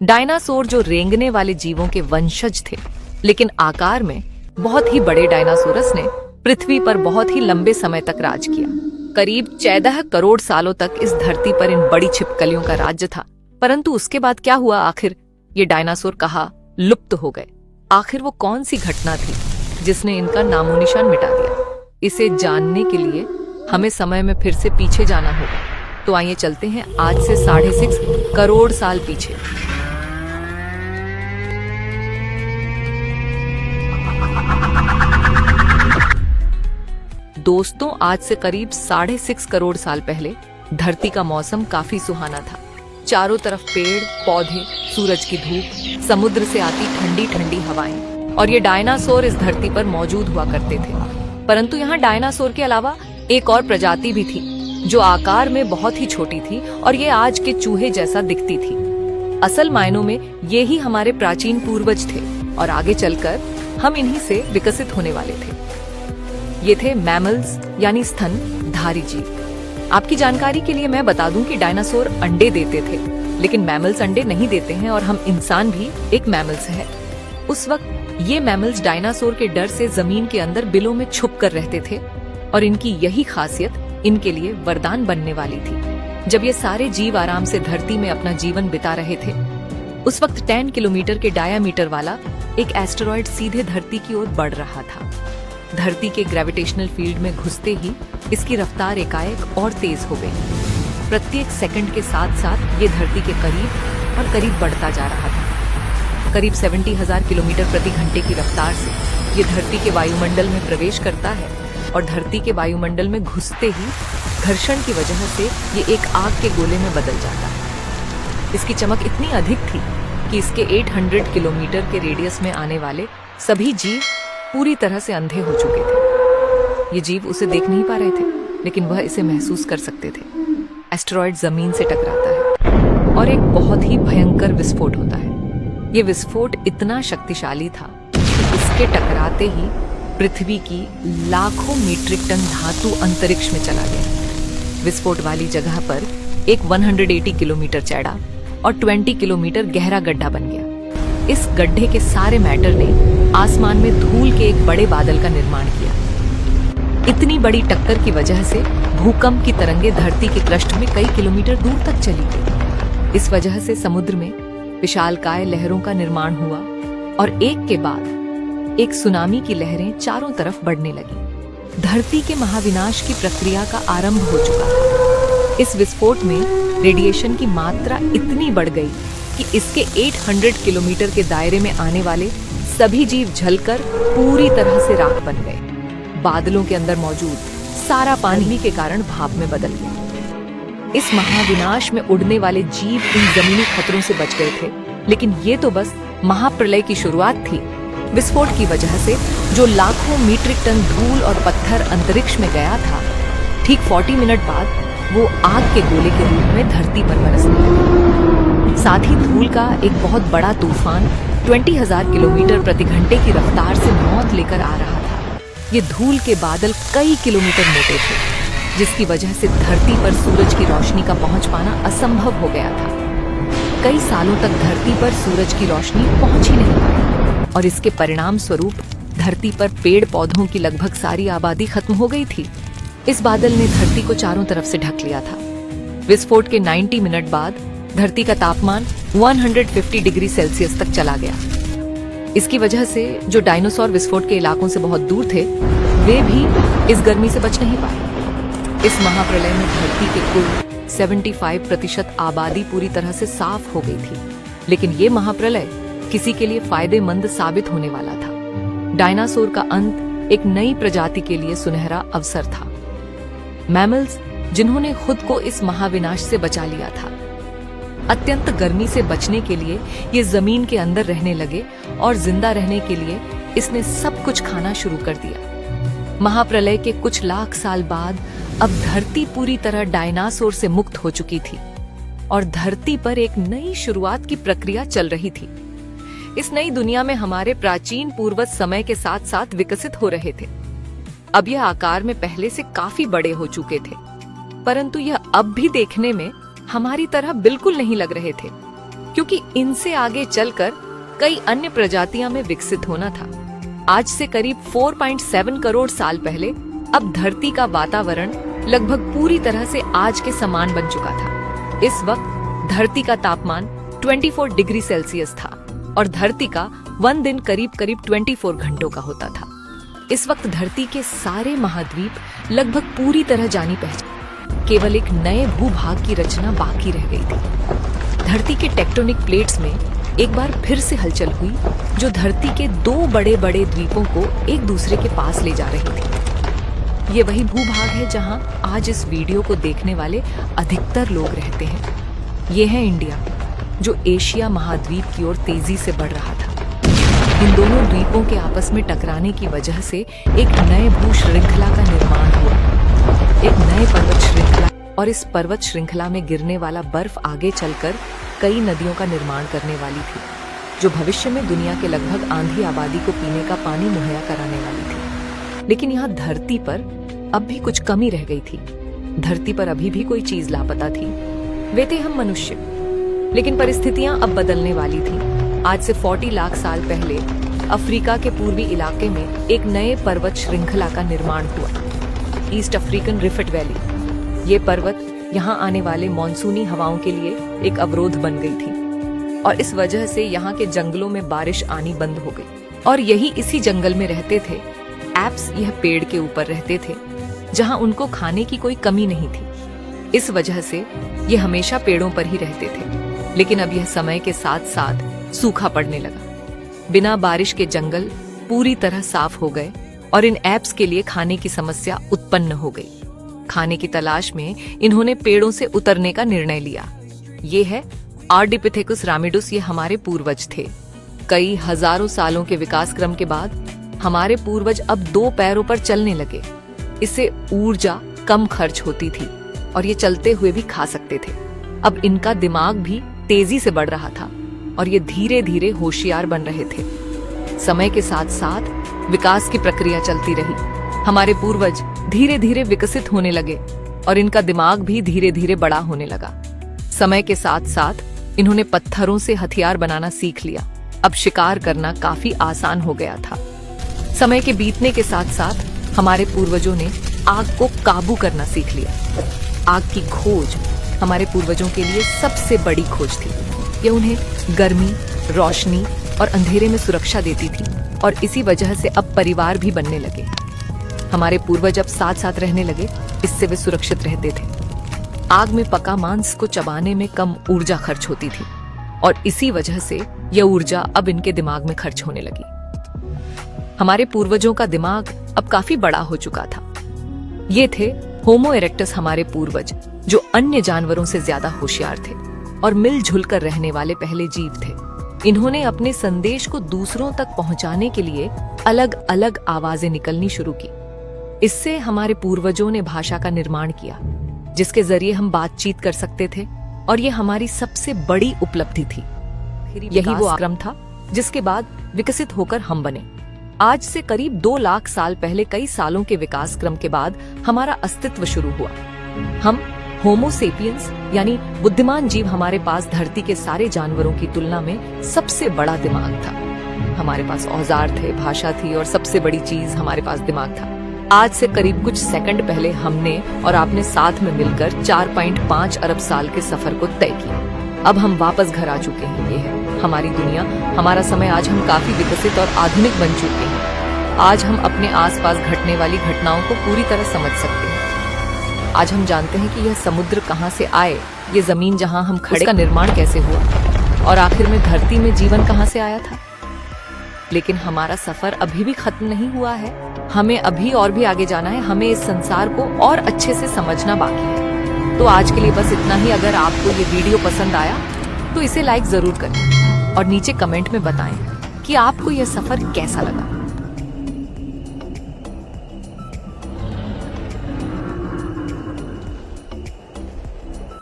Dinosaur जो रेंगने वाले जीवों के वंशज थे, लेकिन आकार में बहुत ही बड़े डायनासोरस ने पृथ्वी पर बहुत ही लंबे समय तक राज किया। करीब 14 करोड़ सालों तक इस धरती पर इन बड़ी छिपकलियों का राज्य था। परंतु उसके बाद क्या हुआ? आखिर ये डायनासोर कहाँ लुप्त हो गए? आखिर वो कौन सी घटना थी जिसने इनका नामोनिशान मिटा दिया? इसे जानने के लिए हमें समय में फिर से पीछे जाना होगा। तो आइए चलते हैं आज से 6.5 करोड़ साल पीछे। दोस्तों, आज से करीब 6.5 करोड़ साल पहले धरती का मौसम काफी सुहाना था। चारों तरफ पेड़ पौधे, सूरज की धूप, समुद्र से आती ठंडी ठंडी हवाएं, और ये डायनासोर इस धरती पर मौजूद हुआ करते थे। परंतु यहाँ डायनासोर के अलावा एक और प्रजाति भी थी जो आकार में बहुत ही छोटी थी और ये आज के चूहे जैसा दिखती थी। असल मायनों में ये ही हमारे प्राचीन पूर्वज थे और आगे चलकर हम इन्हीं से विकसित होने वाले थे। ये थे मैमल्स यानी स्तनधारी जीव। आपकी जानकारी के लिए मैं बता दूं कि डायनासोर अंडे देते थे, लेकिन मैमल्स अंडे नहीं देते हैं और हम इंसान भी एक मैमल्स है। उस वक्त ये मैमल्स डायनासोर के डर से जमीन के अंदर बिलों में छुप कर रहते थे और इनकी यही खासियत इनके लिए वरदान बनने वाली थी। जब ये सारे जीव आराम से धरती में अपना जीवन बिता रहे थे, उस वक्त 10 किलोमीटर के डायामीटर वाला एक एस्टेरॉयड सीधे धरती की ओर बढ़ रहा था। धरती के ग्रेविटेशनल फील्ड में घुसते ही इसकी रफ्तार एकाएक और तेज हो गई। प्रत्येक सेकंड के साथ साथ ये धरती के करीब और करीब बढ़ता जा रहा था। करीब 70,000 किलोमीटर प्रति घंटे की रफ्तार से ये धरती के वायुमंडल में प्रवेश करता है और धरती के वायुमंडल में घुसते ही घर्षण की वजह से ये एक आग के गोले में बदल जाता है। इसकी चमक इतनी अधिक थी कि इसके 800 किलोमीटर के रेडियस में आने वाले सभी जीव पूरी तरह से अंधे हो चुके थे। ये जीव उसे देख नहीं पा रहे थे, लेकिन वह इसे महसूस कर सकते थे। एस्टेरॉयड जमीन से टकराता है और एक बहुत ही भयंकर विस्फोट होता है। ये विस्फोट इतना शक्तिशाली था कि इसके टकराते ही पृथ्वी की लाखों मीट्रिक टन धातु अंतरिक्ष में चला गया। विस्फोट वाली जगह पर एक 180 किलोमीटर चौड़ा और 20 किलोमीटर गहरा गड्ढा बन गया। इस गड्ढे के सारे मैटर ने आसमान में धूल के एक बड़े बादल का निर्माण किया। इतनी बड़ी टक्कर की वजह से भूकंप की तरंगे धरती के क्रस्ट में कई किलोमीटर दूर तक चली गई। इस वजह से समुद्र में विशालकाय लहरों का निर्माण हुआ और एक के बाद एक सुनामी की लहरें चारों तरफ बढ़ने लगी। धरती के महाविनाश की प्रक्रिया का आरंभ हो चुका था। इस विस्फोट में रेडिएशन की मात्रा इतनी बढ़ गई कि इसके 800 किलोमीटर के दायरे में आने वाले सभी जीव जलकर पूरी तरह से राख बन गए। बादलों के अंदर मौजूद सारा पानी के कारण भाप में बदल गया। इस महाविनाश में उड़ने वाले जीव इन जमीनी खतरों से बच गए थे, लेकिन ये तो बस महाप्रलय की शुरुआत थी। विस्फोट की वजह से जो लाखों मीट्रिक टन धूल और पत्थर अंतरिक्ष में गया था, ठीक 40 मिनट बाद वो आग के गोले के रूप में धरती पर बरसने लगा। साथ ही धूल का एक बहुत बड़ा तूफान 20,000 किलोमीटर प्रति घंटे की रफ्तार से मौत लेकर आ रहा था। ये धूल के बादल कई किलोमीटर मोटे थे, जिसकी वजह से धरती पर सूरज की रोशनी का पहुंच पाना असंभव हो गया था। कई सालों तक धरती पर सूरज की रोशनी पहुंच ही नहीं पाई और इसके परिणाम स्वरूप धरती पर पेड़ पौधों की लगभग सारी आबादी खत्म हो गई थी। इस बादल ने धरती को चारों तरफ से ढक लिया था। विस्फोट के 90 मिनट बाद धरती का तापमान 150 डिग्री सेल्सियस तक चला गया। इसकी वजह से जो डायनासोर विस्फोट के इलाकों से बहुत दूर थे, वे भी इस गर्मी से बच नहीं पाए। इस महाप्रलय में धरती के कुल 75% आबादी पूरी तरह से साफ हो गई थी, लेकिन ये महाप्रलय किसी के लिए फायदेमंद साबित होने वाला था। डायनासोर का अंत एक नई प्रजाति के लिए सुनहरा अवसर था। मैमल्स जिन्होंने खुद को इस महाविनाश से बचा लिया था। अत्यंत गर्मी से बचने के लिए ये जमीन के अंदर रहने लगे और जिंदा रहने के लिए इसने सब कुछ खाना शुरू कर दिया। महाप्रलय के कुछ लाख साल बाद अब धरती पूरी तरह डायनासोर से मुक्त हो चुकी थी और धरती पर एक नई शुरुआत की प्रक्रिया चल रही थी। इस नई दुनिया में हमारे प्राचीन पूर्वज समय के साथ साथ विकसित हो रहे थे। अब यह आकार में पहले से काफी बड़े हो चुके थे, परंतु यह अब भी देखने में हमारी तरह बिल्कुल नहीं लग रहे थे। क्योंकि इनसे आगे चलकर कई अन्य प्रजातियां में विकसित होना था। आज से करीब 4.7 करोड़ साल पहले अब धरती का वातावरण लगभग पूरी तरह से आज के समान बन चुका था। इस वक्त धरती का तापमान 24 डिग्री सेल्सियस था और धरती का 1 दिन करीब 24 घंटों का होता था। इस वक्त धरती के सारे महाद्वीप लगभग पूरी तरह जानी पहचानी, केवल एक नए भूभाग की रचना बाकी रह गई थी। धरती के टेक्टोनिक प्लेट्स में एक बार फिर से हलचल हुई, जो धरती के 2 बड़े बड़े द्वीपों को एक दूसरे के पास ले जा रही थी। ये वही भूभाग है जहां आज इस वीडियो को देखने वाले अधिकतर लोग रहते हैं। ये है इंडिया, जो एशिया महाद्वीप की ओर तेजी से बढ़ रहा था। इन दोनों द्वीपों के आपस में टकराने की वजह से एक नए भू श्रृंखला का निर्माण हुआ, एक नए पर्वत श्रृंखला, और इस पर्वत श्रृंखला में गिरने वाला बर्फ आगे चलकर कई नदियों का निर्माण करने वाली थी, जो भविष्य में दुनिया के लगभग आधी आबादी को पीने का पानी मुहैया कराने वाली थी। लेकिन यहाँ धरती पर अब भी कुछ कमी रह गई थी। धरती पर अभी भी कोई चीज लापता थी। वे थे हम मनुष्य। लेकिन परिस्थितियां अब बदलने वाली थी। आज से 40 लाख साल पहले अफ्रीका के पूर्वी इलाके में एक नए पर्वत श्रृंखला का निर्माण हुआ, ईस्ट अफ्रीकन रिफ्ट वैली। ये पर्वत यहाँ आने वाले मॉनसूनी हवाओं के लिए एक अवरोध बन गई थी और इस वजह से यहाँ के जंगलों में बारिश आनी बंद हो गई। और यही इसी जंगल में रहते थे एप्स। यह पेड़ के ऊपर रहते थे जहाँ उनको खाने की कोई कमी नहीं थी। इस वजह से ये हमेशा पेड़ों पर ही रहते थे। लेकिन अब यह समय के साथ साथ सूखा पड़ने लगा। बिना बारिश के जंगल पूरी तरह साफ हो गए और इन एप्स के लिए खाने की समस्या उत्पन्न हो गई। खाने की तलाश में इन्होंने पेड़ों से उतरने का निर्णय लिया। ये है आर्डिपिथेकुस रामिडुस। ये हमारे पूर्वज थे। कई हजारों सालों के विकास क्रम के बाद हमारे पूर्वज अब 2 पैरों पर चलने लगे। इससे ऊर्जा कम खर्च होती थी और ये चलते हुए भी खा सकते थे। अब इनका दिमाग भी तेजी से बढ़ रहा था और ये धीरे धीरे होशियार बन रहे थे। समय के साथ साथ विकास की प्रक्रिया चलती रही। हमारे पूर्वज धीरे धीरे विकसित होने लगे और इनका दिमाग भी धीरे धीरे बड़ा होने लगा। समय के साथ साथ इन्होंने पत्थरों से हथियार बनाना सीख लिया। अब शिकार करना काफी आसान हो गया था। समय के बीतने के साथ साथ हमारे पूर्वजों ने आग को काबू करना सीख लिया। आग की खोज हमारे पूर्वजों के लिए सबसे बड़ी खोज थी। ये उन्हें गर्मी, रोशनी और अंधेरे में सुरक्षा देती थी और इसी वजह से अब परिवार भी बनने लगे। हमारे पूर्वज अब साथ साथ रहने लगे, इससे वे सुरक्षित रहते थे। आग में पका मांस को चबाने में कम ऊर्जा खर्च होती थी और इसी वजह से यह ऊर्जा अब इनके दिमाग में खर्च होने लगी। हमारे पूर्वजों का दिमाग अब काफी बड़ा हो चुका था। ये थे होमो इरेक्टस, हमारे पूर्वज, जो अन्य जानवरों से ज्यादा होशियार थे और मिलजुल कर रहने वाले पहले जीव थे। इन्होंने अपने संदेश को दूसरों तक पहुंचाने के लिए अलग अलग आवाजें निकलनी शुरू की। इससे हमारे पूर्वजों ने भाषा का निर्माण किया, जिसके जरिए हम बातचीत कर सकते थे और ये हमारी सबसे बड़ी उपलब्धि थी। यही वो क्रम था जिसके बाद विकसित होकर हम बने। आज से करीब 2 लाख साल पहले कई सालों के विकास क्रम के बाद हमारा अस्तित्व शुरू हुआ। हम होमो सेपियंस यानी बुद्धिमान जीव। हमारे पास धरती के सारे जानवरों की तुलना में सबसे बड़ा दिमाग था। हमारे पास औजार थे, भाषा थी और सबसे बड़ी चीज हमारे पास दिमाग था। आज से करीब कुछ सेकंड पहले हमने और आपने साथ में मिलकर 4.5 अरब साल के सफर को तय किया। अब हम वापस घर आ चुके हैं। ये है हमारी दुनिया, हमारा समय। आज हम काफी विकसित और आधुनिक बन चुके हैं। आज हम अपने आसपास घटने वाली घटनाओं को पूरी तरह समझ सकते हैं। आज हम जानते हैं कि यह समुद्र कहाँ से आए, ये जमीन जहाँ हम खड़े का निर्माण कैसे हुआ और आखिर में धरती में जीवन कहाँ से आया था। लेकिन हमारा सफर अभी भी खत्म नहीं हुआ है। हमें अभी और भी आगे जाना है। हमें इस संसार को और अच्छे से समझना बाकी है। तो आज के लिए बस इतना ही। अगर आपको ये वीडियो पसंद आया तो इसे लाइक जरूर करें और नीचे कमेंट में बताएं कि आपको यह सफर कैसा लगा।